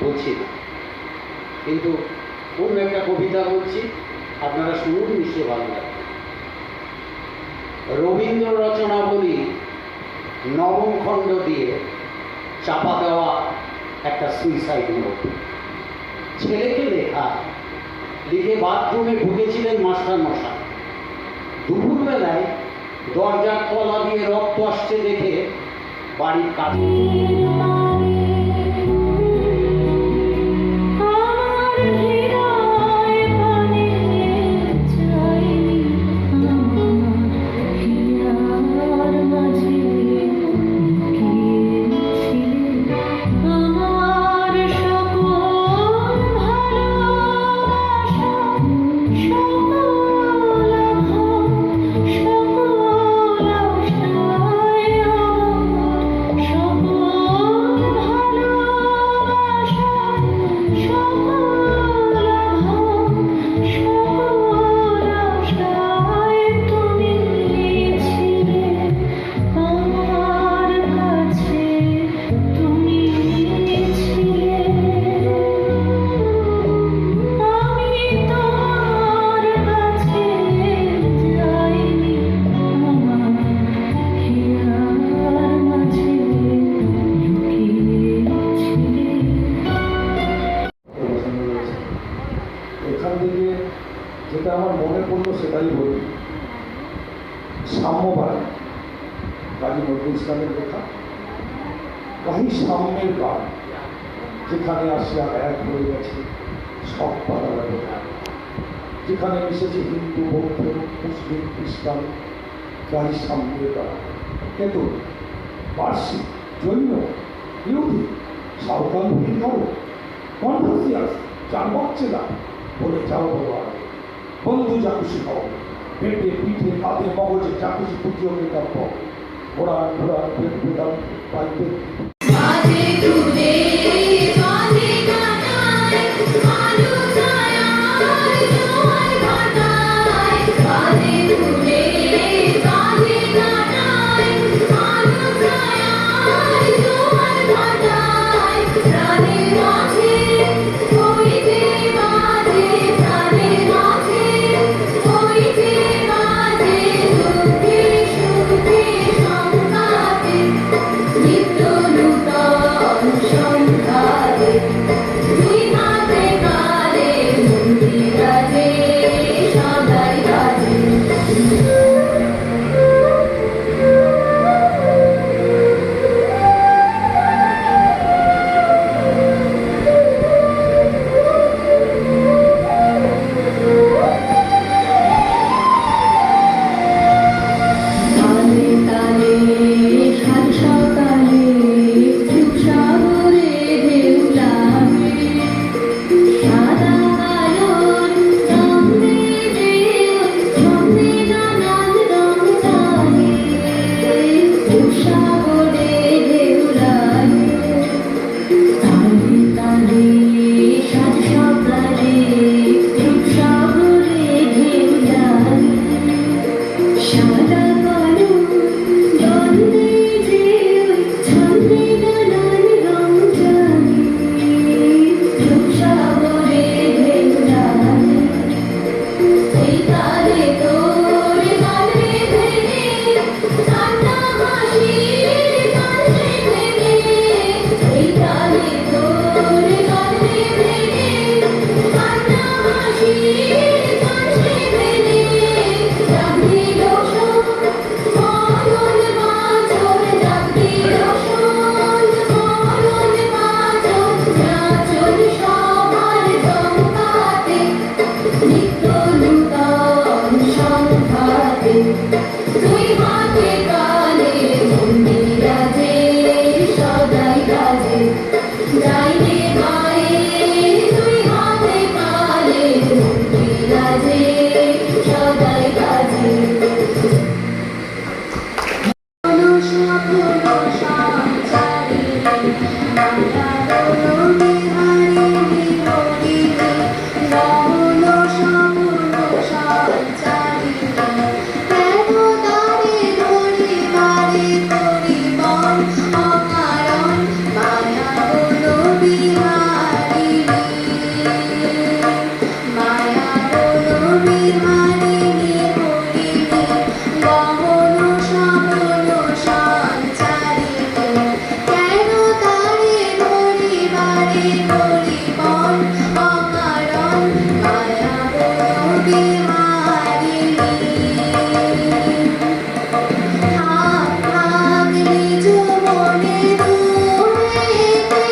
বলছি না, কিন্তু অন্য একটা কবিতা বলছি, আপনারা শুনুন, নিশ্চয় ভালো লাগবে। রবীন্দ্র রচনাবলী নবম খণ্ড দিয়ে চাপা দেওয়া একটা সুইসাইড নোট। ছেলেকে লেখা, লিখে বাথরুমে ঢুকেছিলেন মাস্টার মশাই। দুপুরবেলায় দরজার তলা দিয়ে রক্ত আসছে দেখে বাড়ির কাছে যেটা আমার মনে পড়লো সেটাই বলি। সাম্যবাদ, কাজী নজরুল ইসলামের লেখা। কাহি সাম্যের গান, যেখানে আসিয়া এক হয়ে গেছে সব পাড়ার লেখা, যেখানে মিশেছে হিন্দু, বৌদ্ধ, মুসলিম, খ্রিস্টান, কাহি সাম্যের গান। কিন্তু পার্সি, জৈন, ইহুদি, সাঁওতাল, হিন্দু, কনফুসিয়াস, চারবাচ্চেরা বলে যাও বাবা, বন্ধু যা খুশি হও, পেটে পিঠে কাঁধে মগজে যা খুশি পুজো মেকআপ হও, ঘোড়া ঘোড়া পেট পেটাম পাইতে পরিমল অকারণ মায়াবন বিহারিণী থাক থাক নিজ মনে দূরেতে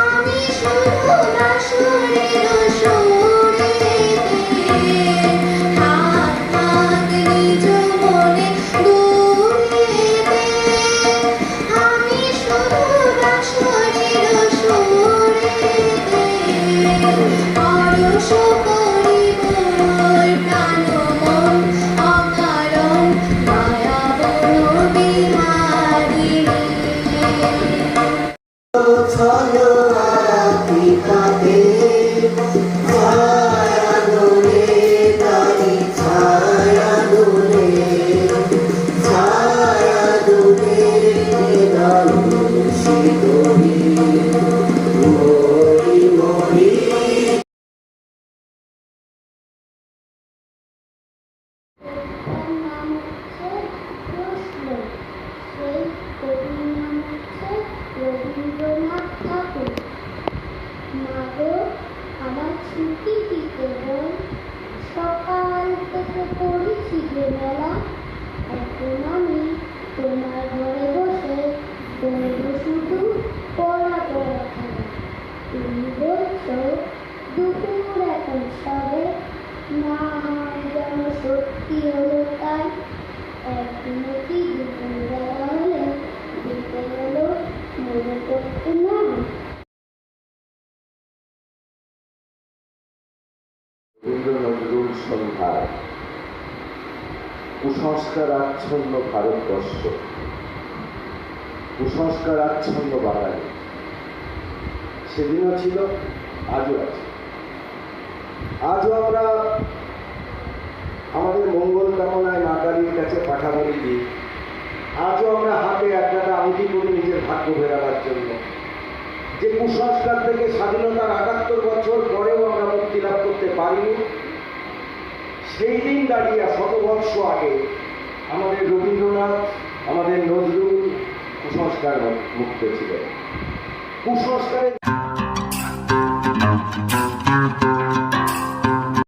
আমি শুধু বাঁশরীর সুরেতে থাক থাক নিজ মনে দূরেতে আমি শুধু বাঁশরীর সুরেতে পরশ করিব মোর প্রাণ মন অকারণ মায়াবন বিহারিণী তার নাম হচ্ছে প্রশ্ন। সেই কবির নাম হচ্ছে রবীন্দ্রনাথ ঠাকুর। মাগো আমার ছুটি দিতে বল, সকাল থেকে পড়েছি যে মেলা, এখন আমি তোমার ঘরে বসে করবো শুধু পড়া পড়া খেলা। তুমি বলছো দুপুর এখন সবে, না হয় যেন সত্যি হলো তাই। একদিনও কি দুপুরবেলা হলে বিকেলবেলা মনে করতে না? রবীন্দ্র নজরুল সন্ধ্যায় কুসংস্কার আচ্ছন্ন ভারতবর্ষ, কুসংস্কার আচ্ছন্ন বাঙালি সেদিনও ছিল, আজও আছে। আজও আমরা আমাদের মঙ্গল কামনায় মা কালীর কাছে পাঠাবলি দিই। আজও আমরা হাতে একটা আংটি করি নিজের ভাগ্য ফেরাবার জন্য। যে কুসংস্কার থেকে স্বাধীনতার ৭৮ বছর পরেও আমরা মুক্তি লাভ করতে পারিনি, সেই দিন দাঁড়িয়ে ১০০ বর্ষ আগে আমাদের রবীন্দ্রনাথ, আমাদের নজরুল কুসংস্কার মুক্ত ছিলেন। কুসংস্কারের